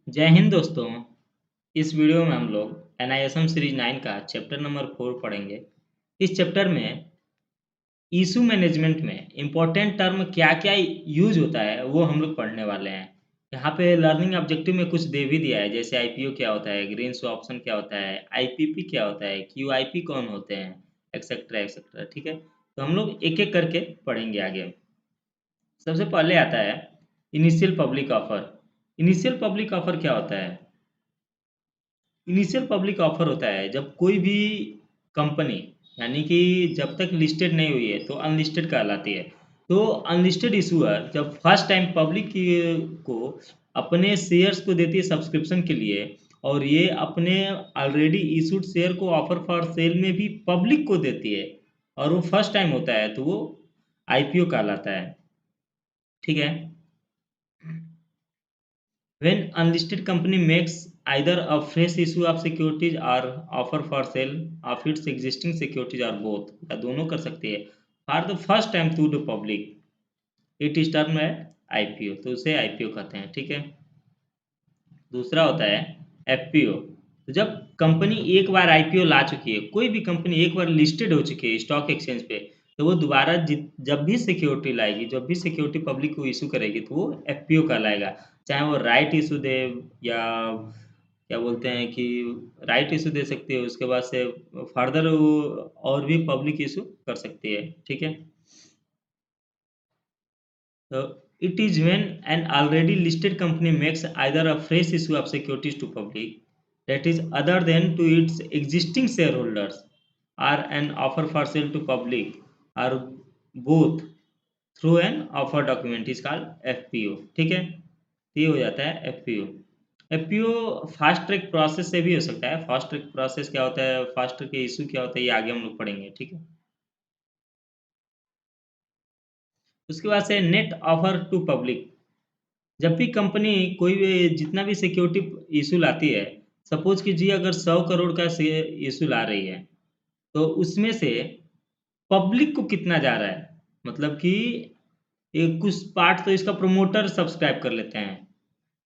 जय हिंद दोस्तों। इस वीडियो में हम लोग एनआईएसएम सीरीज 9 का चैप्टर नंबर 4 पढ़ेंगे। इस चैप्टर में इशू मैनेजमेंट में इम्पोर्टेंट टर्म क्या क्या यूज होता है वो हम लोग पढ़ने वाले हैं। यहाँ पे लर्निंग ऑब्जेक्टिव में कुछ दे भी दिया है, जैसे आईपीओ क्या होता है, ग्रीन ऑप्शन क्या होता है, आईपीपी क्या होता है, क्यूआईपी कौन होते हैं, एक्सेट्रा एक्सेट्रा। ठीक है, तो हम लोग एक एक करके पढ़ेंगे आगे। सबसे पहले आता है initial public offer. Initial public offer क्या होता है? इनिशियल पब्लिक ऑफर होता है जब कोई भी कंपनी, यानी कि जब तक लिस्टेड नहीं हुई है तो अनलिस्टेड कहलाती है। तो अनलिस्टेड इशूअर जब फर्स्ट टाइम पब्लिक को अपने शेयर्स को देती है सब्सक्रिप्शन के लिए, और ये अपने ऑलरेडी इशूड शेयर को ऑफर फॉर सेल में भी पब्लिक को देती है, और वो फर्स्ट टाइम होता है, तो वो आईपीओ कहलाता है। ठीक है। When unlisted company makes either a fresh issue of securities or offer for sale of its existing securities or both, या दोनों कर सकती है, for the first time to the public, it is termed है आईपीओ, तो उसे IPO कहते हैं। ठीक है। दूसरा होता है एफपीओ। तो जब कंपनी एक बार आईपीओ ला चुकी है, कोई भी कंपनी एक बार लिस्टेड हो चुकी है स्टॉक एक्सचेंज पे, तो वो दोबारा जब भी सिक्योरिटी लाएगी, जब भी सिक्योरिटी पब्लिक को इशू करेगी, तो वो एफपीओ कहलाएगा। चाहे वो राइट इशू दे, या क्या बोलते हैं कि राइट इशू दे सकती है, उसके बाद से फर्दर वो और भी पब्लिक इशू कर सकती है। ठीक है। So it is when an already listed company makes either a fresh issue of securities to public, that is other than to its existing shareholders, or an offer for sale to public, or both through an offer document is called FPO। ठीक है, तो ये हो जाता है FPO। FPO fast track process से भी हो सकता है। फास्ट ट्रैक प्रोसेस क्या होता है, फास्ट ट्रैक के इशू क्या होता है, ये आगे हम लोग पढ़ेंगे। ठीक है। उसके बाद से नेट ऑफर टू पब्लिक। जब भी कंपनी कोई भी जितना भी सिक्योरिटी इशू लाती है, सपोज कीजिए अगर 100 करोड़ का इशू ला रही है, तो उसमें से पब्लिक को कितना जा रहा है, मतलब कि एक कुछ पार्ट तो इसका प्रमोटर सब्सक्राइब कर लेते हैं,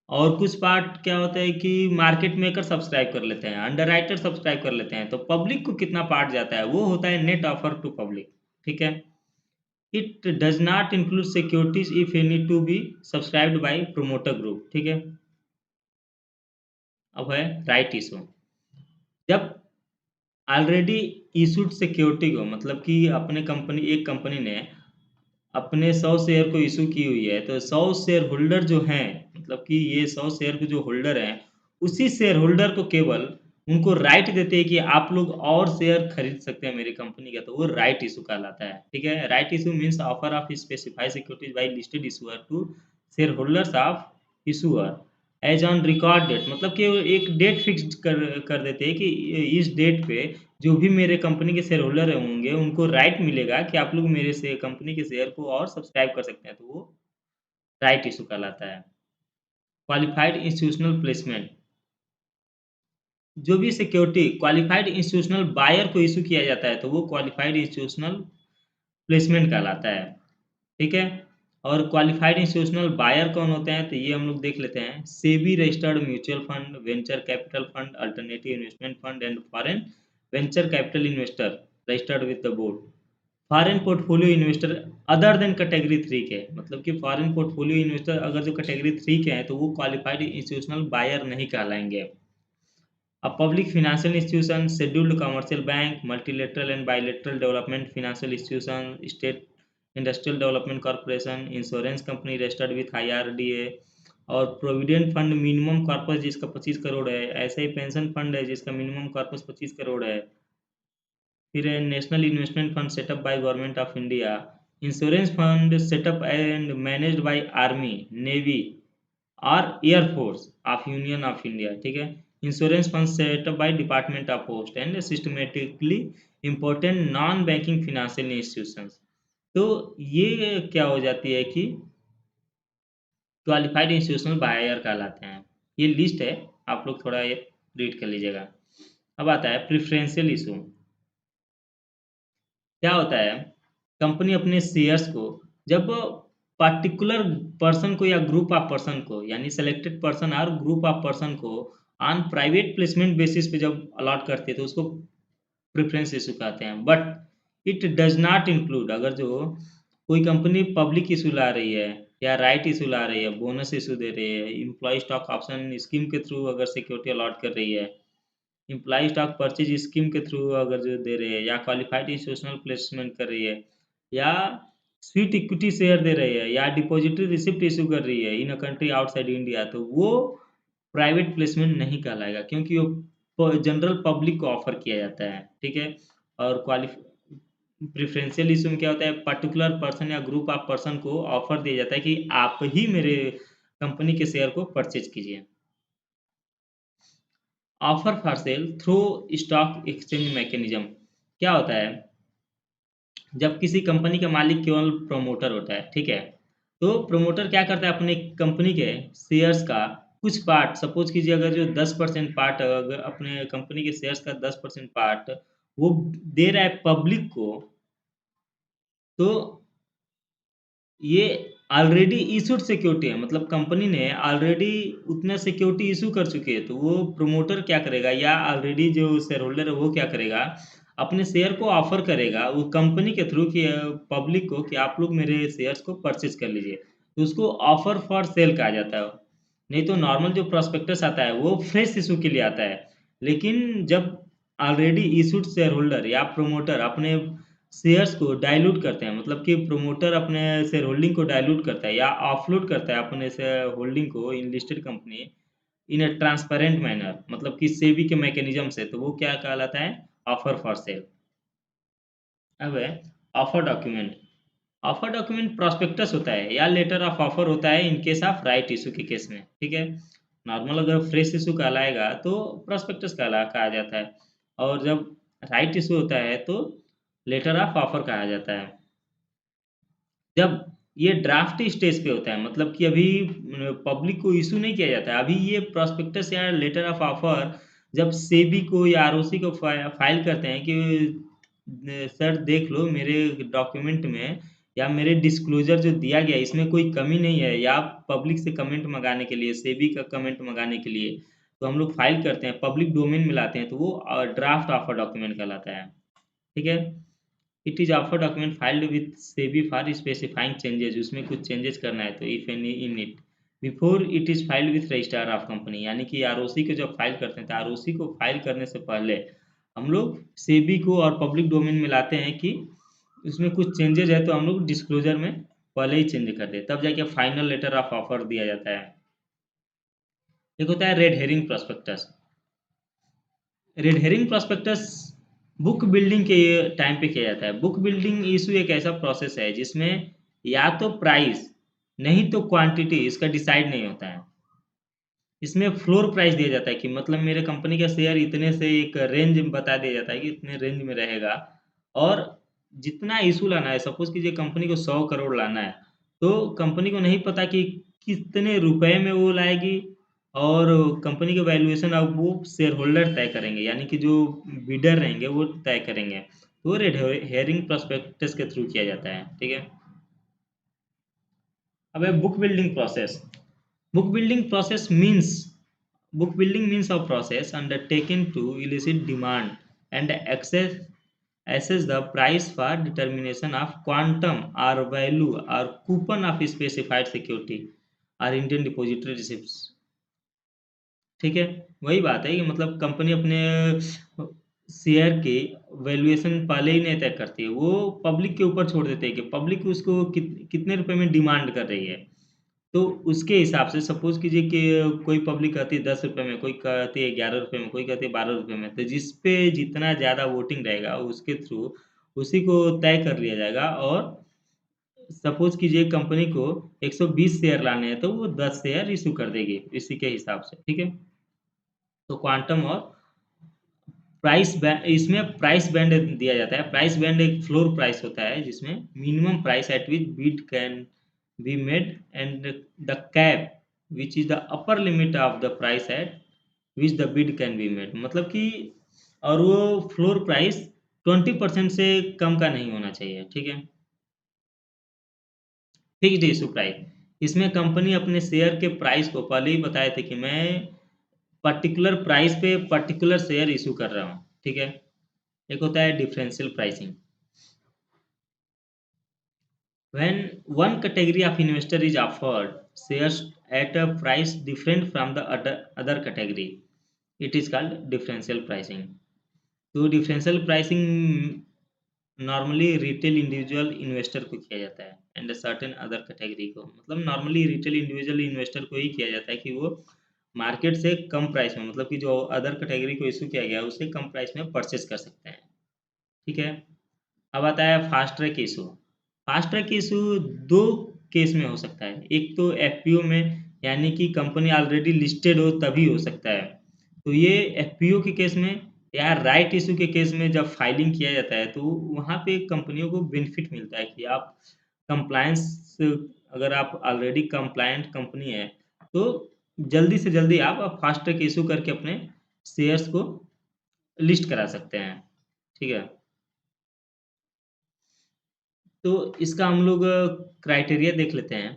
और कुछ पार्ट क्या होता है कि मार्केट मेकर सब्सक्राइब कर लेते हैं, अंडरराइटर सब्सक्राइब कर लेते हैं, तो पब्लिक को कितना पार्ट जाता है वो होता है नेट ऑफर टू पब्लिक। ठीक है। It does not include securities if any to be subscribed by promoter group. ठीक है। अब है राइट इशू। जब ऑलरेडी इशूड सिक्योरिटी को, मतलब कि अपने कंपनी, एक कंपनी ने अपने 100 शेयर को इशू की हुई है, तो 100 शेयर होल्डर जो हैं, मतलब कि ये 100 शेयर के जो होल्डर हैं, उसी शेयर होल्डर को केवल उनको राइट देते हैं कि आप लोग और शेयर खरीद सकते हैं मेरी कंपनी का, तो वो राइट इशू कहलाता है। ठीक है। Right issue means offer of specified securities by listed issuer to share holders of issuer as on record date, मतलब कि वो एक डेट फिक्स कर देते हैं कि इस डेट पे जो भी मेरे कंपनी के शेयर होल्डर होंगे, उनको राइट मिलेगा कि आप लोग मेरे से कंपनी के शेयर को और सब्सक्राइब कर सकते हैं, तो वो राइट इशू कहलाता है। Qualified institutional placement. जो भी सिक्योरिटी क्वालिफाइड इंस्टीट्यूशनल बायर को इशू किया जाता है, तो वो क्वालिफाइड इंस्टीट्यूशनल प्लेसमेंट कहलाता है। ठीक है। और क्वालिफाइड इंस्टीट्यूशनल बायर कौन होते हैं, तो ये हम लोग देख लेते हैं। SEBI registered mutual fund, venture capital fund, alternative investment fund and foreign venture capital investor registered with the board. Foreign portfolio investor other than category 3 के, मतलब कि फॉरेन पोर्टफोलियो इन्वेस्टर अगर जो कैटेगरी 3 के हैं, तो वो क्वालिफाइड इंस्टीट्यूशनल बायर नहीं कहलाएंगे। A public financial institution, scheduled commercial bank, multilateral and bilateral development financial institution, state industrial development corporation, insurance company registered with IRDA, और प्रोविडेंट फंड मिनिमम कॉर्पस जिसका 25 करोड़ है, ऐसा ही पेंशन फंड है जिसका minimum corpus 25 crore है। फिर है national investment fund setup by government of India, insurance fund setup and managed by army, navy और air force of union of India. ठीक है। Insurance fund setup by department of post and systematically important non banking financial institutions. तो ये क्या हो जाती है कि क्वालिफाइड इंस्टीट्यूशनल बायर कहलाते हैं। ये लिस्ट है, आप लोग थोड़ा ये रीड कर लीजिएगा। अब आता है प्रिफरेंशियल इशू। क्या होता है, कंपनी अपने शेयर्स को जब पर्टिकुलर पर्सन को या ग्रुप ऑफ पर्सन को, यानी सेलेक्टेड पर्सन और ग्रुप ऑफ पर्सन को ऑन प्राइवेट प्लेसमेंट बेसिस पे जब अलॉट करते हैं तो उसको प्रेफरेंस इशू कहते हैं। But it does not include, अगर जो कोई कंपनी पब्लिक इशू ला रही है या राइट इशू ला रही है, बोनस इशू दे रही है, एम्प्लॉय स्टॉक ऑप्शन स्कीम के थ्रू अगर सिक्योरिटी अलॉट कर रही है, एम्प्लॉय स्टॉक परचेज स्कीम के थ्रू अगर जो दे रही है, या क्वालिफाइड इंस्टीट्यूशनल प्लेसमेंट कर रही है, या स्वीट इक्विटी शेयर दे रही है, या डिपॉजिटरी रिसिप्ट इशू कर रही है इन अ कंट्री आउटसाइड इंडिया, तो वो प्राइवेट प्लेसमेंट नहीं कहलाएगा, क्योंकि वो जनरल पब्लिक को ऑफर किया जाता है। ठीक है। और प्रेफरेंशियल इशू में क्या होता है, पर्टिकुलर पर्सन या ग्रुप ऑफ पर्सन को ऑफर दिया जाता है कि आप ही मेरे कंपनी के शेयर को परचेज कीजिए। Offer for cell through stock exchange mechanism क्या होता है, जब किसी कंपनी का मालिक केवल प्रमोटर होता है, ठीक है, तो प्रमोटर क्या करता है, अपने कंपनी के शेयर्स का कुछ पार्ट, सपोज कीजिए अगर जो 10% पार्ट, अगर अपने कंपनी के शेयर्स का 10% पार्ट वो दे रहा है पब्लिक को, तो ये ऑलरेडी इशूड सिक्योरिटी है, मतलब कंपनी ने ऑलरेडी उतना सिक्योरिटी इशू कर चुकी है, तो वो प्रमोटर क्या करेगा या ऑलरेडी जो शेयर होल्डर है वो क्या करेगा, अपने शेयर को ऑफर करेगा वो कंपनी के थ्रू कि पब्लिक को कि आप लोग मेरे शेयर्स को परचेज कर लीजिए, तो उसको ऑफर फॉर सेल कहा जाता है। नहीं तो नॉर्मल जो प्रोस्पेक्टस आता है वो फ्रेश इशू के लिए आता है, लेकिन जब ऑलरेडी इशूड शेयर होल्डर या प्रमोटर अपने शेयर्स को डाइल्यूट करते हैं, मतलब कि प्रमोटर अपने शेयर होल्डिंग को डाइल्यूट करता है या ऑफलोड करता है अपने शेयर होल्डिंग को इन listed company in a transparent manner, मतलब कि सेबी के मैकेनिज्म से, तो वो क्या कहलाता है, ऑफर फॉर सेल। अब है offer document. Offer document prospectus होता है या लेटर ऑफ ऑफर होता है in case of right issue के केस में। ठीक है। नॉर्मल अगर फ्रेश इशू कहलाएगा तो प्रोस्पेक्टस कहा जाता है, और जब राइट इशू होता है तो लेटर ऑफ ऑफर कहा जाता है। जब ये ड्राफ्ट स्टेज पे होता है, मतलब कि अभी पब्लिक को इशू नहीं किया जाता है, अभी ये प्रोस्पेक्टस या लेटर ऑफ ऑफर जब सेबी को या आरओसी को फाइल करते हैं कि सर देख लो मेरे डॉक्यूमेंट में या मेरे डिस्क्लोजर जो दिया गया है इसमें कोई कमी नहीं है, या पब्लिक से कमेंट मंगाने के लिए, सेबी का कमेंट मंगाने के लिए, तो हम लोग फाइल करते हैं, पब्लिक डोमेन में लाते हैं, तो वो ड्राफ्ट ऑफर डॉक्यूमेंट कहलाता है। ठीक है। It is offer document filed with SEBI for specifying changes, उसमें कुछ चेंजेस करना है तो if any in it before it is filed with registrar of company, यानी कि आरओसी को जब फाइल करते हैं तो आरओसी को फाइल करने से पहले हम लोग सेबी को और पब्लिक डोमेन में लाते हैं कि उसमें कुछ चेंजेस है, तो हम लोग डिस्क्लोजर में पहले ही चेंज कर दें, तब जाके फाइनल लेटर ऑफ ऑफर दिया जाता है। एक होता है red herring prospectus. Red herring prospectus book building के टाइम पे किया जाता है। बुक बिल्डिंग इशू एक ऐसा प्रोसेस है जिसमें या तो प्राइस नहीं तो क्वांटिटी इसका डिसाइड नहीं होता है। इसमें फ्लोर प्राइस दिया जाता है कि मतलब मेरे कंपनी का शेयर इतने से एक रेंज बता दिया जाता है कि इतने रेंज में रहेगा, और जितना इशू लाना है, सपोज कीजिए कंपनी को 100 करोड़ लाना है, तो कंपनी को नहीं पता कि कितने रुपए में वो लाएगी, और कंपनी का वैल्यूएशन अब वो शेयर होल्डर तय करेंगे, यानी कि जो बिडर रहेंगे वो तय करेंगे, तो वो रेड हेयरिंग प्रोस्पेक्टस के थ्रू किया जाता है। ठीक है। अब है book building process. Book building process means book building means a process undertaken to elicit demand and assess the price for determination of quantum or value or coupon of specified security or Indian depository receipts। ठीक है। वही बात है कि मतलब company अपने share की valuation पहले ही नहीं तय करती है, वो पब्लिक के ऊपर छोड़ देते हैं कि पब्लिक उसको कितने रुपए में डिमांड कर रही है, तो उसके हिसाब से सपोज़ कीजिए कि कोई पब्लिक कहती है 10 रुपए में, कोई कहती है 11 रुपए में, कोई कहती है 12 रुपए में, तो जिस पे जितना ज़्यादा वोटिंग रहेगा उसके थ्रू उसी को तय कर लिया जाएगा, और सपोज़ कीजिए कंपनी को 120 शेयर लाने हैं, तो वो 10 शेयर इश्यू कर देगी इसी के हिसाब से। ठीक है? तो क्वांटम और इसमें प्राइस बैंड दिया जाता है। प्राइस बैंड एक फ्लोर प्राइस होता है जिसमें minimum price at which bid can be made and the cap which is the upper limit of the price at which the bid can be made, मतलब कि और वो फ्लोर प्राइस 20% से कम का नहीं होना चाहिए। ठीक है? फिक्स्ड इशू प्राइस, इसमें कंपनी अपने शेयर के प्राइस को पहले ही बताए थे कि मैं पर्टिकुलर प्राइस पे पर्टिकुलर शेयर इशू कर रहा हूँ, ठीक है। एक होता है differential pricing, when one category of investor is offered shares at a price different from the other category, it is called differential pricing. तो differential pricing normally retail individual investor को किया जाता है एंड सर्टेन अदर कैटेगरी को, मतलब normally retail individual investor को ही किया जाता है कि वो मार्केट से कम प्राइस में, मतलब कि जो अदर कैटेगरी को इशू किया गया है उससे कम प्राइस में परचेस कर सकते हैं, ठीक है। अब आता है fast track issue. Fast track issue दो केस में हो सकता है, एक तो एफपीओ में, यानी कि कंपनी ऑलरेडी लिस्टेड हो तभी हो सकता है। तो ये एफपीओ के केस में या राइट इशू के केस में जब फाइलिंग किया जाता है तो वहाँ पे कंपनियों को बेनिफिट मिलता है कि आप कंप्लायंस, अगर आप ऑलरेडी कंप्लायंट कंपनी है तो जल्दी से जल्दी आप फास्ट ट्रैक इशू करके अपने शेयर्स को लिस्ट करा सकते हैं, ठीक है। तो इसका हम लोग क्राइटेरिया देख लेते हैं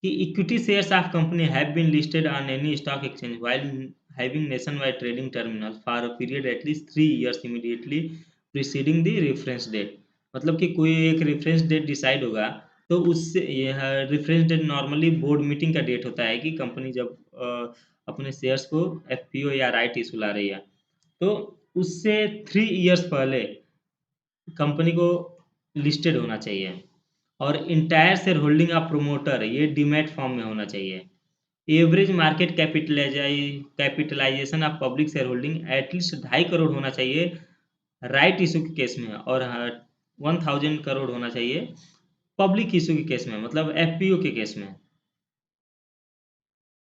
कि equity shares of company have been listed on any stock exchange while having nation wide trading terminal for a period at least 3 years immediately preceding the reference date. मतलब कि कोई एक रेफरेंस डेट डिसाइड होगा तो उससे यह reference date normally board meeting का date होता है कि कंपनी जब अपने शेयर्स को एफपीओ या राइट इशू ला रही है, तो उससे 3 years पहले कंपनी को लिस्टेड होना चाहिए और entire share holding of promoter ये डीमैट फॉर्म में होना चाहिए। Average market capitalisation of public share holding at least 2.5 crore होना चाहिए राइट इशू के केस में, और 1000 करोड़ होना चाहिए पब्लिक इशू के केस में, मतलब एफपीओ के केस में।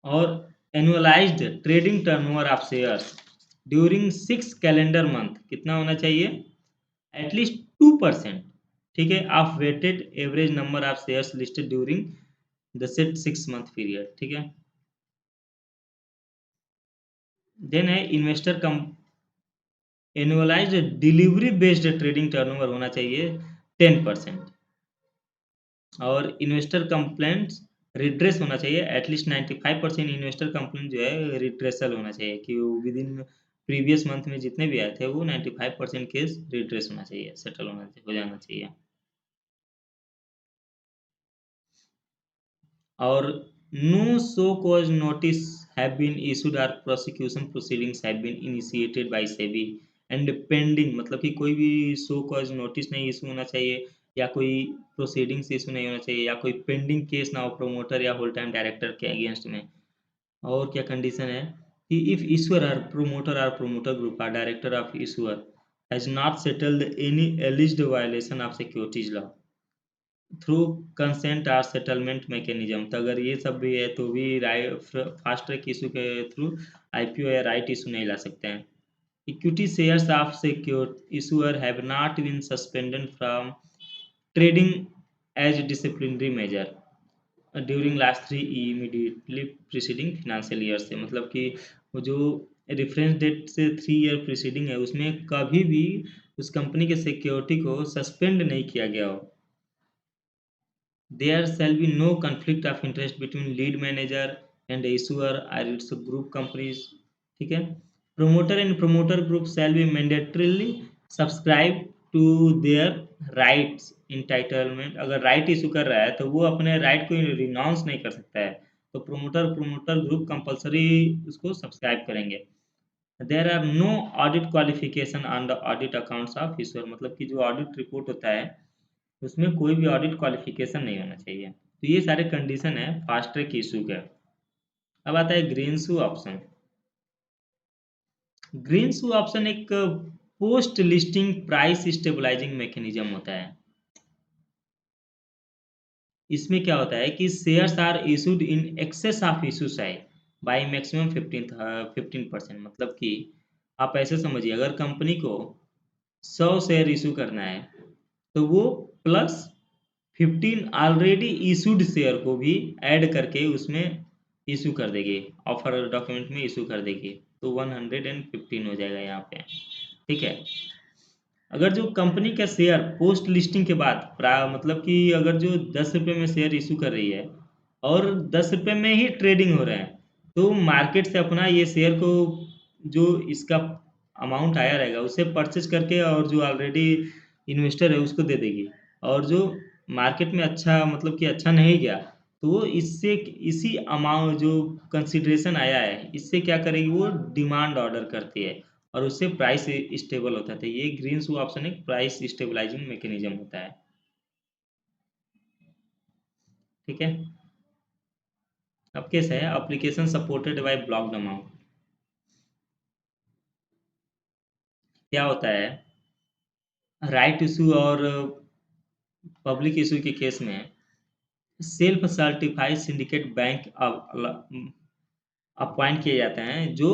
और annualised trading turnover of shares during 6 calendar month कितना होना चाहिए, एटलीस्ट 2%, ठीक है, of weighted average number of shares listed during the set 6 month period, ठीक है। देन है इन्वेस्टर कम annualised delivery based trading turnover होना चाहिए 10%, और इन्वेस्टर कंप्लेंट्स रिड्रेस होना चाहिए एटलीस्ट 95%। इन्वेस्टर कंप्लेंट जो है रिड्रेसल होना चाहिए कि विद इन प्रीवियस मंथ में जितने भी आए थे वो 95% केस रिड्रेस होना चाहिए, सेटल होना चाहिए, हो जाना चाहिए। और no so cause notice have been issued or prosecution proceedings have been initiated by SEBI and pending, मतलब कि कोई भी so cause notice नहीं इशू होना चाहिए या कोई प्रोसीडिंग्स इशू नहीं होना चाहिए या कोई पेंडिंग केस ना हो प्रमोटर या होल टाइम डायरेक्टर के अगेंस्ट में। और क्या कंडीशन है कि if issuer or promoter group or director of issuer has not settled any alleged violation of securities law through consent और सेटलमेंट मैकेनिज्म, तो अगर ये सब भी है तो भी फास्ट ट्रैक इशू के थ्रू आईपीओ या राइट इशू नहीं ला सकते हैं। Equity shares of secure issuer have not been suspended from trading as disciplinary measure during last 3 immediately preceding financial year से, मतलब कि वो जो रेफरेंस डेट से 3 year प्रीसीडिंग है उसमें कभी भी उस कंपनी के सिक्योरिटी को सस्पेंड नहीं किया गया हो। There shall be no conflict of interest between lead manager and issuer or its group companies, ठीक है। Promoter and promoter group shall be mandatorily subscribe to their rights entitlement, अगर right issue कर रहा है तो वो अपने राइट को रिनाउंस नहीं कर सकता है, तो प्रोमोटर ग्रुप कंपलसरी उसको सब्सक्राइब करेंगे। There are no audit qualification on the audit accounts of issuer, मतलब कि जो ऑडिट रिपोर्ट होता है उसमें कोई भी ऑडिट क्वालिफिकेशन नहीं होना चाहिए। तो ये सारे कंडीशन है फास्ट ट्रैक इशू का। अब आता है green shoe option. Green shoe option एक post listing price stabilising mechanism होता है। इसमें क्या होता है कि shares are issued in excess of issue size by maximum 15%, मतलब कि आप ऐसे समझिए अगर कंपनी को 100 शेयर इशू करना है तो वो प्लस 15 ऑलरेडी इशूड शेयर को भी ऐड करके उसमें इशू कर देगी, ऑफर डॉक्यूमेंट में इशू कर देगी, तो 115 हो जाएगा यहाँ पे, ठीक है। अगर जो कंपनी का शेयर पोस्ट लिस्टिंग के बाद मतलब कि अगर जो 10 रुपये में शेयर इशू कर रही है और 10 रुपये में ही ट्रेडिंग हो रहे हैं, तो मार्केट से अपना ये शेयर को जो इसका अमाउंट आया रहेगा उसे परचेज करके और जो ऑलरेडी इन्वेस्टर है उसको दे देगी। और जो मार्केट में अच्छा मतलब कि अच्छा नहीं गया, तो वो इससे इसी अमाउंट जो कंसिडरेशन आया है इससे क्या करेगी, वो डिमांड ऑर्डर करती है और उससे प्राइस स्टेबल होता है। तो ये ग्रीन शू ऑप्शन एक प्राइस स्टेबलाइजिंग मैकेनिज्म होता है। ठीक है। अब कैसे है application supported by blocked amount. क्या होता है, राइट इशू और पब्लिक इशू के केस में self certified syndicate bank appoint किए जाते हैं जो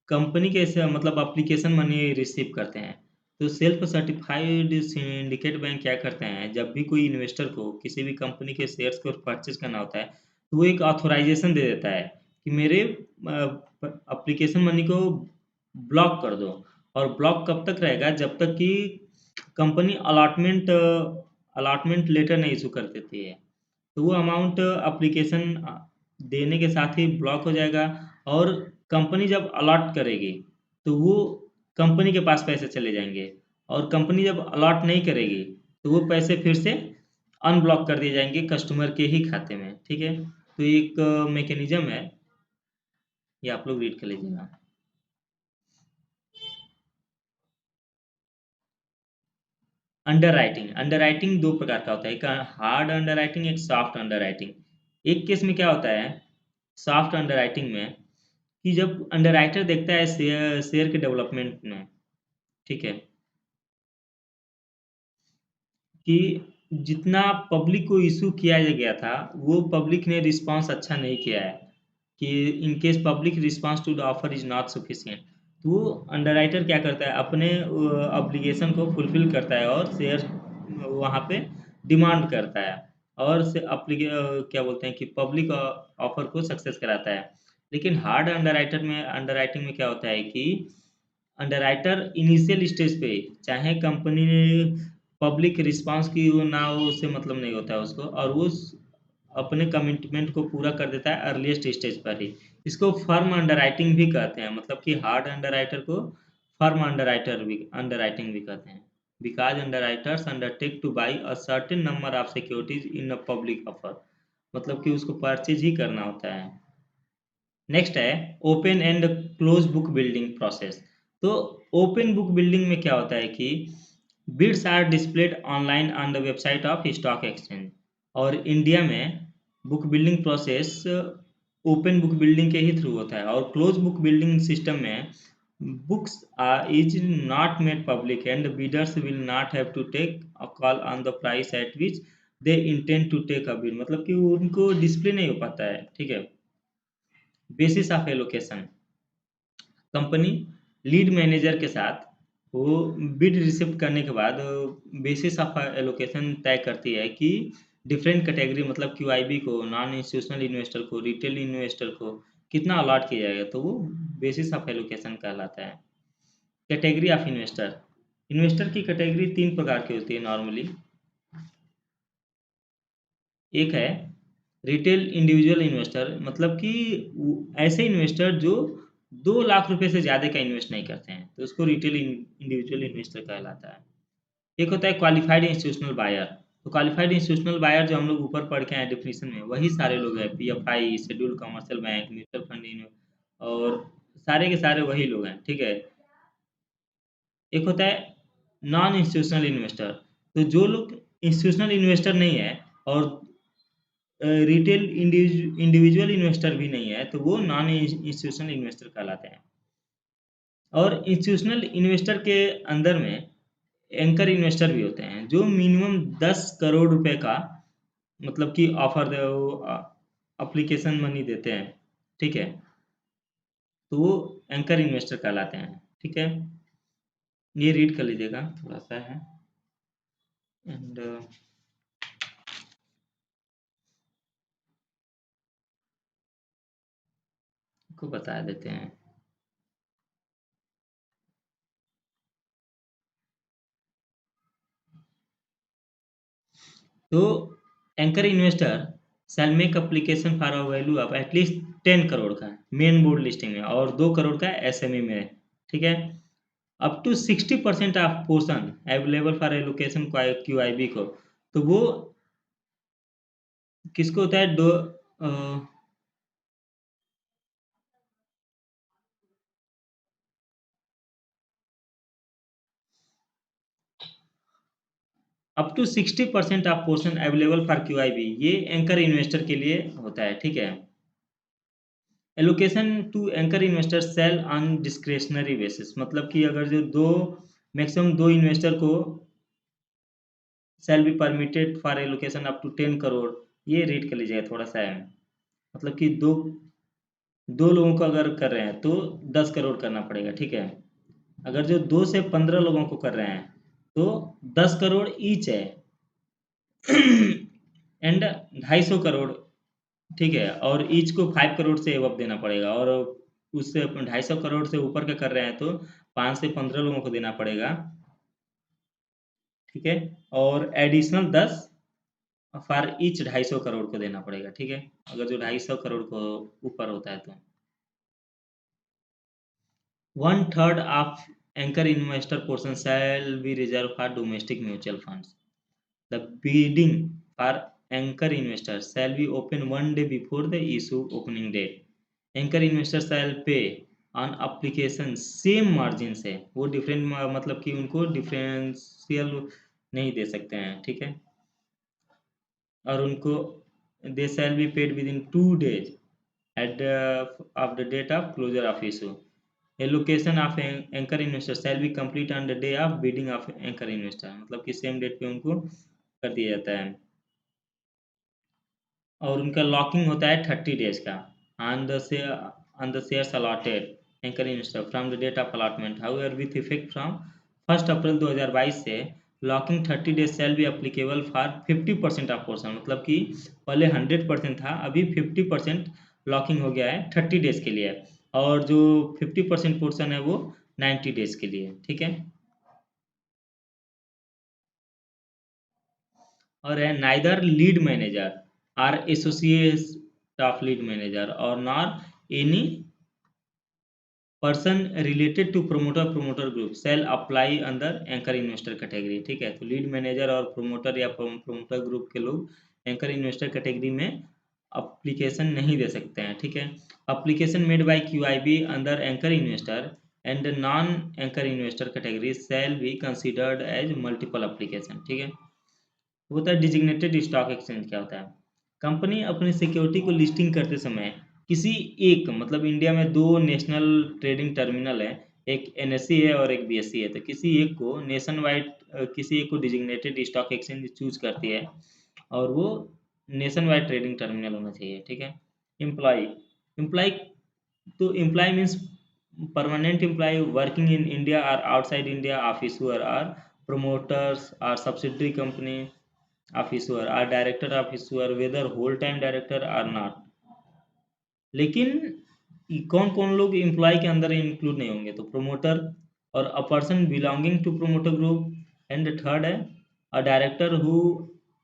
कंपनी के से मतलब एप्लीकेशन मनी रिसीव करते हैं। तो सेल्फ सर्टिफाइड सिंडिकेट बैंक क्या करते हैं, जब भी कोई इन्वेस्टर को किसी भी कंपनी के शेयर्स को परचेज करना होता है तो वो एक ऑथोराइजेशन दे देता है कि मेरे एप्लीकेशन मनी को ब्लॉक कर दो। और ब्लॉक कब तक रहेगा, जब तक कि कंपनी अलॉटमेंट लेटर नहीं इशू कर देती है। तो वो अमाउंट एप्लीकेशन देने के साथ ही ब्लॉक हो जाएगा। और कंपनी जब अलॉट करेगी तो वो कंपनी के पास पैसे चले जाएंगे। और कंपनी जब अलॉट नहीं करेगी तो वो पैसे फिर से अनब्लॉक कर दिए जाएंगे कस्टमर के ही खाते में। ठीक है। तो एक मैकेनिज्म है, ये आप लोग रीड कर लीजिएगा। अंडरराइटिंग, अंडरराइटिंग दो प्रकार का होता है, एक हार्ड अंडरराइटिंग, एक सॉफ्ट अंडरराइटिंग। एक केस में क्या होता है, सॉफ्ट अंडरराइटिंग में, कि जब अंडरराइटर देखता है शेयर के डेवलपमेंट में, ठीक है, कि जितना पब्लिक को इशू किया गया था वो पब्लिक ने रिस्पांस अच्छा नहीं किया है, कि in case public response to the offer is not sufficient, तो वो अंडरराइटर क्या करता है, अपने ऑब्लिगेशन को फुलफिल करता है और शेयर वहाँ पे डिमांड करता है और से क्या बोलते हैं कि पब्लिक ऑफर को सक्सेस कराता है। लेकिन हार्ड अंडरराइटिंग में क्या होता है कि अंडरराइटर इनिशियल स्टेज पे, चाहे कंपनी ने पब्लिक रिस्पांस की हो ना हो उससे मतलब नहीं होता है उसको, और वो अपने कमिटमेंट को पूरा कर देता है अर्लीस्ट स्टेज पर ही। इसको फर्म अंडरराइटिंग भी कहते हैं, मतलब कि हार्ड अंडरराइटर को फर्म अंडरराइटिंग भी कहते हैं। Because underwriters undertake two by a certain number of securities in a public offer, मतलब कि उसको परचेज ही करना होता है। नेक्स्ट है open and close book building process. तो ओपन बुक बिल्डिंग में क्या होता है कि bids are displayed online on the website of stock exchange. और इंडिया में book building process open book building के ही थ्रू होता है। और क्लोज बुक बिल्डिंग सिस्टम में books is not made public and bidders will not have to take a call on the price at which they intend to take a bid, मतलब कि उनको display नहीं हो पाता है। ठीक है। Basis of allocation, company lead manager के साथ वो बिड रिसिप्ट करने के बाद बेसिस ऑफ एलोकेशन तय करती है कि डिफरेंट कैटेगरी मतलब क्यूआईबी को, नॉन इंस्टीट्यूशनल इन्वेस्टर को, रिटेल इन्वेस्टर को कितना अलॉट किया जाएगा, तो वो बेसिस ऑफ एलोकेशन कहलाता है। कैटेगरी ऑफ इन्वेस्टर, इन्वेस्टर की कैटेगरी तीन प्रकार की होती है नॉर्मली। एक है रिटेल इंडिविजुअल इन्वेस्टर, मतलब कि ऐसे इन्वेस्टर जो 2 लाख रुपए से ज़्यादा का इन्वेस्ट नहीं करते हैं, तो उसको रिटेल इंडिविजुअल इन्वेस्टर कहलाता है। एक होता है क्वालिफाइड इंस्टीट्यूशनल बायर। तो क्वालिफाइड इंस्टीट्यूशनल बायर जो हम लोग ऊपर पढ़ के आए डिफिनीशन में, वही सारे लोग हैं, PFI, schedule commercial bank, mutual fund, और सारे के सारे वही लोग हैं। ठीक है। एक होता है नॉन इंस्टीट्यूशनल इन्वेस्टर, तो जो लोग इंस्टीट्यूशनल इन्वेस्टर नहीं है और रिटेल इंडिविजुअल इन्वेस्टर भी नहीं है, तो वो नॉन इंस्टीट्यूशनल इन्वेस्टर कहलाते हैं। और इंस्टीट्यूशनल इन्वेस्टर के अंदर में एंकर इन्वेस्टर भी होते हैं जो मिनिमम 10 करोड़ रुपए का मतलब कि ऑफर अप्लीकेशन मनी देते हैं। ठीक है। तो वो एंकर इन्वेस्टर कहलाते हैं। ठीक है। ये रीड कर लीजिएगा, थोड़ा सा है। एंड को बता देते हैं। तो anchor investor shell make application for a value of at least 10 crore का मेन बोर्ड लिस्टिंग में और 2 करोड़ का एसएमई में, ठीक है। Up to 60% of portion available for allocation QIB को, तो वो किसको होता है दो up to 60% of portion available for QIB, ये एंकर इन्वेस्टर के लिए होता है, ठीक है। Allocation to anchor investor shall on discretionary basis, मतलब कि अगर जो दो मैक्सिमम 2 इन्वेस्टर को shall be permitted for allocation up to 10 crore, ये रीड कर लीजिएगा थोड़ा सा है। मतलब कि दो दो लोगों को अगर कर रहे हैं तो 10 करोड़ करना पड़ेगा, ठीक है। अगर जो 2 से 15 लोगों को कर रहे हैं तो 10 करोड़ ईच है एंड 250 करोड़, ठीक है। और ईच को 5 करोड़ से एबव देना पड़ेगा, और उससे 250 करोड़ से ऊपर का कर रहे हैं तो 5 से 15 लोगों को देना पड़ेगा, ठीक है। और एडिशनल 10 फॉर ईच 250 करोड़ को देना पड़ेगा, ठीक है, अगर जो 250 करोड़ को ऊपर होता है तो। 1/3 of anchor investor portion shall be reserve for domestic mutual funds. The bidding for anchor investors shall be open one day before the issue opening date. Anchor investors shall pay on application same margin से, वो different मतलब कि उनको differential नहीं दे सकते हैं, ठीक है। और उनको they shall be paid within 2 days at the of the date of closure of issue. Allocation of anchor investor shall be complete on the day of bidding of anchor investor, मतलब कि same date पे उनको कर दिया जाता है। और उनका लॉकिंग होता है 30 डेज का on the shares allotted anchor investor from the date of allotment, however with effect from 1 April 2022 से lock in 30 days shall be applicable for 50% of portion, मतलब कि पहले 100% था, अभी 50% लॉकिंग हो गया है 30 डेज के लिए, और जो 50% पोर्शन है वो 90 डेज के लिए, ठीक है। और है neither lead manager or associate of lead manager और nor any person related to promoter group shall apply under anchor investor category, ठीक है। तो लीड मैनेजर और प्रोमोटर या प्रोमोटर ग्रुप के लोग एंकर इन्वेस्टर कैटेगरी में अप्लीकेशन नहीं दे सकते हैं, ठीक है। Application made by QIB under anchor investor and non anchor investor category shall be considered as multiple application, ठीक है। होता है डिजिग्नेटेड स्टॉक एक्सचेंज, क्या होता है, कंपनी अपनी सिक्योरिटी को लिस्टिंग करते समय किसी एक, मतलब इंडिया में दो नेशनल ट्रेडिंग टर्मिनल है, एक एनएससी है और एक बीएससी है, तो किसी एक को नेशन वाइड किसी एक को डिजिग्नेटेड स्टॉक एक्सचेंज चूज करती है, और वो नेशन वाइड ट्रेडिंग टर्मिनल होना चाहिए, ठीक है। एम्प्लॉय एम्प्लॉय तो employee means permanent employee working in India or outside India of issuer or promoters or subsidiary company of issuer or director of issuer whether whole time director or not। लेकिन कौन कौन लोग employ के अंदर include नहीं होंगे, तो promoter or a person belonging to promoter group, and third है a director who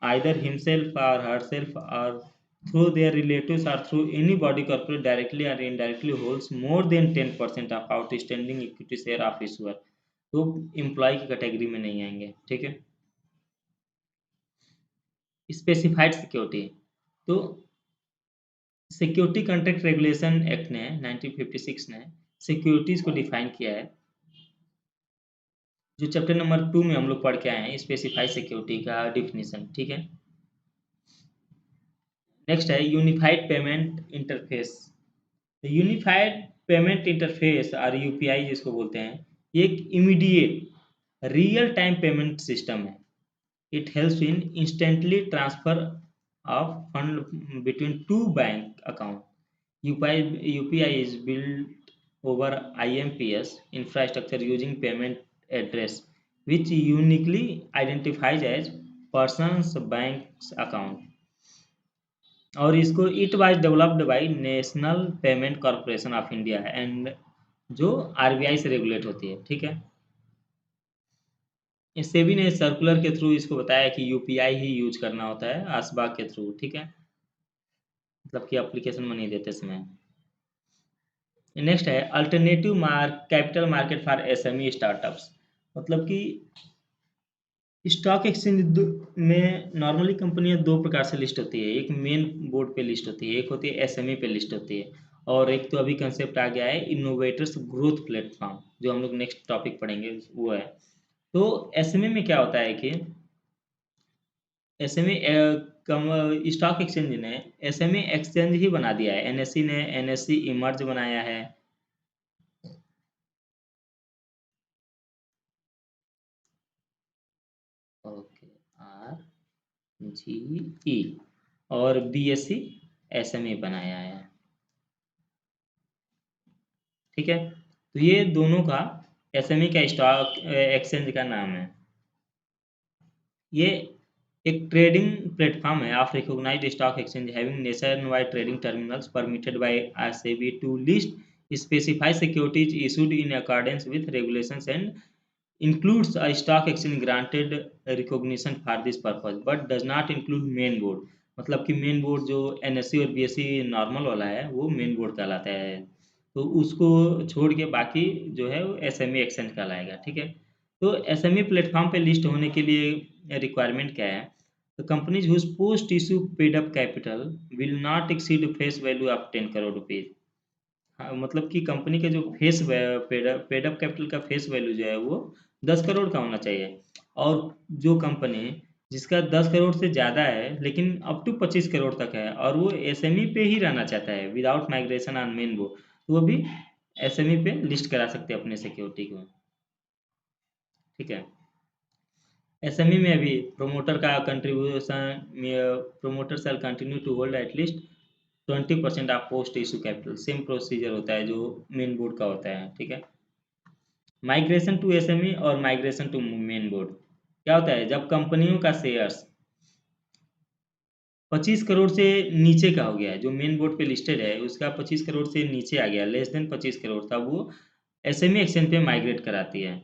either himself or herself or through their relatives or through any body corporate directly or indirectly holds more than 10% of outstanding equity share of issuer, तो employee की category में नहीं आएंगे, ठीक है। Specified security, तो security contract regulation act ने 1956 ने सिक्योरिटीज को डिफाइन किया है, जो चैप्टर नंबर 2 में हम लोग पढ़ के आए हैं स्पेसिफाइड सिक्योरिटी का डिफिनीशन, ठीक है। नेक्स्ट है unified payment interface. Unified payment interface or UPI जिसको बोलते हैं, ये एक immediate real time payment system है। It helps in instantly transfer of fund between two bank account. UPI is built over IMPS infrastructure using payment address, which uniquely identifies as person's bank's account। और इसको it was developed by national payment corporation of India and जो RBI से regulate होती है, ठीक है। सेबी ने circular के थ्रू इसको बताया कि यूपीआई ही यूज करना होता है आसबाग के थ्रू, ठीक है, मतलब कि एप्लीकेशन में नहीं देते समय। नेक्स्ट है alternative capital market for SME startups, मतलब कि स्टॉक एक्सचेंज में नॉर्मली कंपनियां दो प्रकार से लिस्ट होती है, एक मेन बोर्ड पे लिस्ट होती है, एक होती है एसएमई पे लिस्ट होती है, और एक तो अभी कंसेप्ट आ गया है इनोवेटर्स ग्रोथ प्लेटफॉर्म, जो हम लोग नेक्स्ट टॉपिक पढ़ेंगे वो है। तो एसएमई में क्या होता है कि एसएमई कम स्टॉक एक्सचेंज ने एसएमई एक्सचेंज ही बना दिया है, एनएससी ने एनएससी इमर्ज बनाया है। ओके, आर जी ई, और बीएससी एसएमई बनाया है, ठीक है। तो ये दोनों का एसएमई का स्टॉक एक्सचेंज का नाम है। ये एक ट्रेडिंग प्लेटफॉर्म है of recognised stock exchange having nation wide trading terminals permitted by SEBI to list specified securities issued in accordance with regulations and includes a stock exchange granted recognition for this purpose but does not include main board। मतलब कि main board जो NSC और BSc normal वाला है वो main board कहलाता है, तो उसको छोड़ के बाकी जो है वो एसएमई एक्सचेंज कहलाएगा, ठीक है। तो एसएमई प्लेटफॉर्म पे लिस्ट होने के लिए रिक्वायरमेंट क्या है, तो companies whose post issue paid up capital will not exceed face value of 10 crore rupees. हाँ, मतलब कि कंपनी का जो पेड अप कैपिटल का फेस वैल्यू जो है वो 10 करोड़ का होना चाहिए, और जो कंपनी जिसका 10 करोड़ से ज़्यादा है लेकिन अप टू 25 करोड़ तक है और वो एसएमई पे ही रहना चाहता है विदाउट माइग्रेशन ऑन मेन वो, तो वो भी एसएमई पे लिस्ट करा सकते हैं अपने सिक्योरिटी को, ठीक है। एसएमई में अभी प्रोमोटर का contribution, promoter shall continue to hold at least 20% of post issue capital, same procedure होता है जो मेन बोर्ड का होता है, ठीक है। माइग्रेशन टू एसएमई और माइग्रेशन टू मेन बोर्ड क्या होता है, जब कंपनियों का शेयर्स 25 करोड़ से नीचे का हो गया है, जो मेन बोर्ड पे लिस्टेड है उसका 25 करोड़ से नीचे आ गया, लेस देन 25 करोड़ था, वो एसएमई एक्सचेंज पे माइग्रेट कराती है।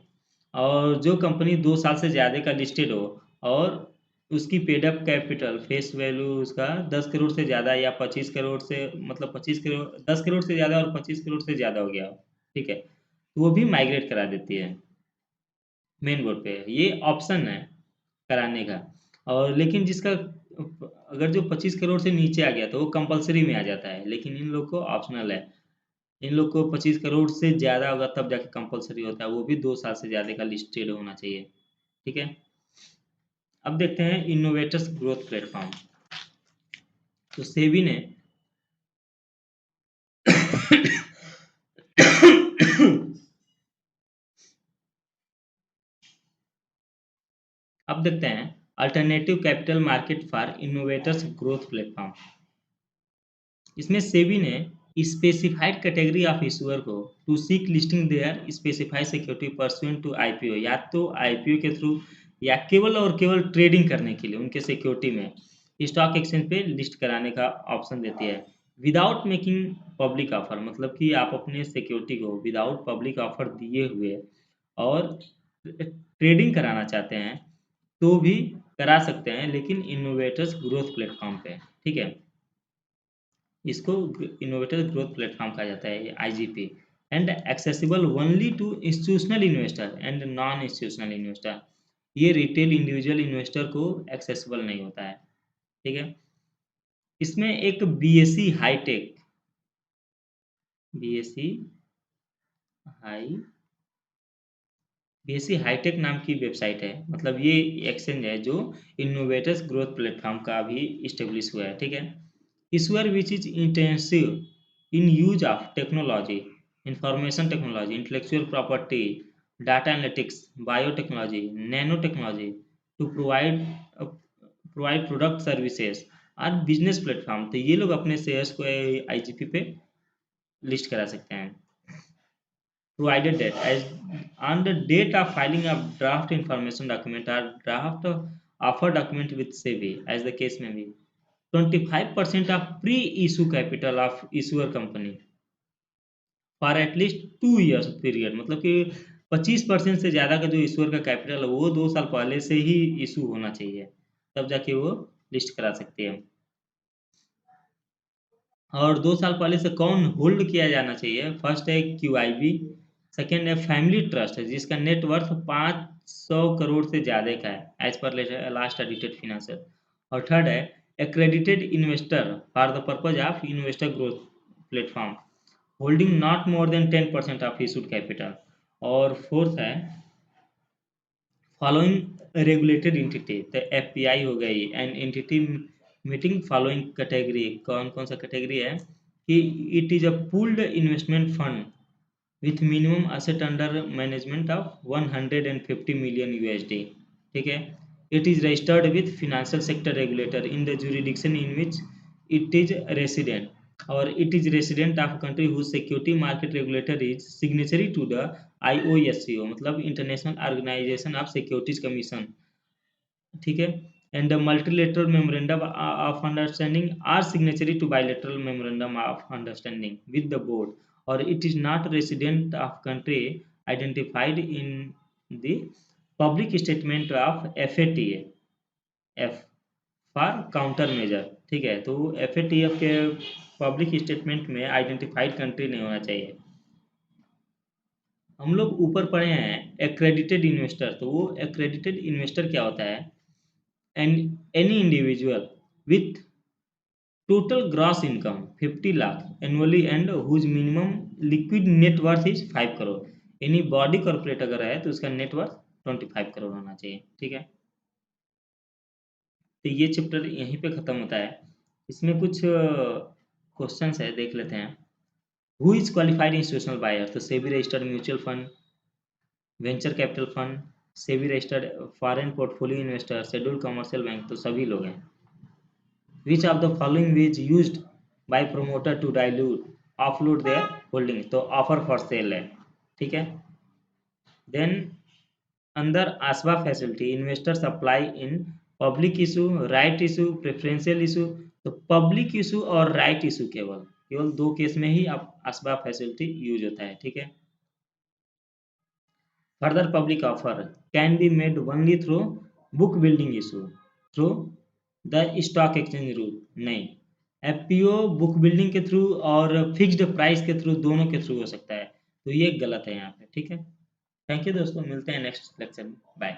और जो कंपनी 2 साल से ज़्यादा का लिस्टेड हो और उसकी paid up capital face value उसका 10 करोड़ से ज़्यादा या 25 करोड़ से, मतलब 25 करोड़, 10 करोड़ से ज़्यादा और 25 करोड़ से ज़्यादा हो गया हो, ठीक है, तो वो भी माइग्रेट करा देती है मेन बोर्ड पे, ये ऑप्शन है कराने का। और लेकिन जिसका अगर जो 25 करोड़ से नीचे आ गया तो वो कंपलसरी में आ जाता है, लेकिन इन लोग को ऑप्शनल है। इन लोग को 25 करोड़ से ज़्यादा होगा तब जाके कंपलसरी होता है, वो भी 2 साल से ज़्यादा का लिस्टेड होना चाहिए, ठीक है। अब देखते हैं इनोवेटर्स ग्रोथ प्लेटफॉर्म। तो सेबी ने अब देखते हैं alternative capital market for innovators growth platform. इसमें सेबी ने स्पेसिफाइड कैटेगरी ऑफ इशूअर को to seek listing their specified security pursuant to IPO, या तो आईपीओ के थ्रू या केवल और केवल ट्रेडिंग करने के लिए उनके सिक्योरिटी में स्टॉक एक्सचेंज पे लिस्ट कराने का ऑप्शन देती है विदाउट मेकिंग पब्लिक ऑफर, मतलब कि आप अपने सिक्योरिटी को विदाउट पब्लिक ऑफर दिए हुए और ट्रेडिंग कराना चाहते हैं तो भी करा सकते हैं, लेकिन इनोवेटर्स ग्रोथ प्लेटफॉर्म पे, ठीक है। इसको इनोवेटर ग्रोथ प्लेटफॉर्म कहा जाता है, IGP, and accessible only to institutional investor and non institutional investor. ये रिटेल इंडिविजुअल इन्वेस्टर को एक्सेसिबल नहीं होता है, ठीक है। इसमें एक BSC hi tech, BSC hi BSC hi tech नाम की वेबसाइट है, मतलब ये एक्सचेंज है जो इनोवेटर्स ग्रोथ प्लेटफॉर्म का भी इस्टेब्लिश हुआ है, ठीक है। Issuer which is intensive in use of technology, information technology, intellectual property, data analytics, biotechnology, nanotechnology to uh, provide product services और बिजनेस प्लेटफॉर्म, तो ये लोग अपने शेयर्स को आईजीपी पे लिस्ट करा सकते हैं। Provided that as on the date of filing of draft information document or draft offer document with SEBI, as the case may be, 25% of pre-issue capital of issuer company for at least 2 years period, मतलब कि 25% से ज़्यादा का जो issuer का capital है वो 2 साल पहले से ही इशू होना चाहिए, तब जाके वो लिस्ट करा सकते हैं। और 2 साल पहले से कौन होल्ड किया जाना चाहिए? फर्स्ट है क्यूआईबी, सेकंड है फैमिली ट्रस्ट जिसका नेट वर्थ 500 करोड़ से ज़्यादा का है as per last audited financial. और थर्ड है accredited investor for the purpose of investor growth platform holding not more than 10% of issued capital. और फोर्थ है फॉलोइंग रेगुलेटेड एंटिटी, तो एफपीआई हो गई and entity meeting following category. कौन कौन सा कैटेगरी है कि it is a pooled investment fund with minimum asset under management of 150 million USD. ठीक है, it is registered with financial sector regulator in the jurisdiction in which it is resident, or it is resident of a country whose security market regulator is signatory to the IOSCO मतलब international organisation of securities commission. ठीक है, and the multilateral memorandum of understanding are signatory to bilateral memorandum of understanding with the board, और it is not resident of country identified in the public statement of FATF F for counter measure. ठीक है, तो FATF के public statement में identified country नहीं होना चाहिए। हम लोग ऊपर पढ़े हैं एक्रेडिटेड इन्वेस्टर, तो वो एक्रेडिटेड इन्वेस्टर क्या होता है? And any individual with total gross income 50 lakh annually and whose minimum liquid net worth is 5 crore. Any body corporate अगर है तो उसका नेट वर्थ 25 करोड़ होना चाहिए। ठीक है, तो ये चैप्टर यहीं पे ख़त्म होता है। इसमें कुछ क्वेश्चंस है, देख लेते हैं। Who is qualified institutional buyer? तो SEBI registered mutual fund, venture capital fund, SEBI registered foreign portfolio investor, scheduled commercial bank, तो सभी लोग हैं। Which of the following is used by promoter to dilute offload their holding? तो offer for sale है। ठीक है, then under ASBA facility investors apply in public issue, right issue, preferential issue. तो public issue और right issue केवल केवल दो case में ही आप आसवा फैसिलिटी यूज होता है। ठीक है, further public offer can be made only through book building issue, through the stock exchange route नहीं। FPO बुक बिल्डिंग के थ्रू और फिक्स्ड प्राइस के थ्रू, दोनों के थ्रू हो सकता है, तो ये गलत है यहाँ पे। ठीक है, थैंक यू दोस्तों, मिलते हैं नेक्स्ट लेक्चर में, बाय।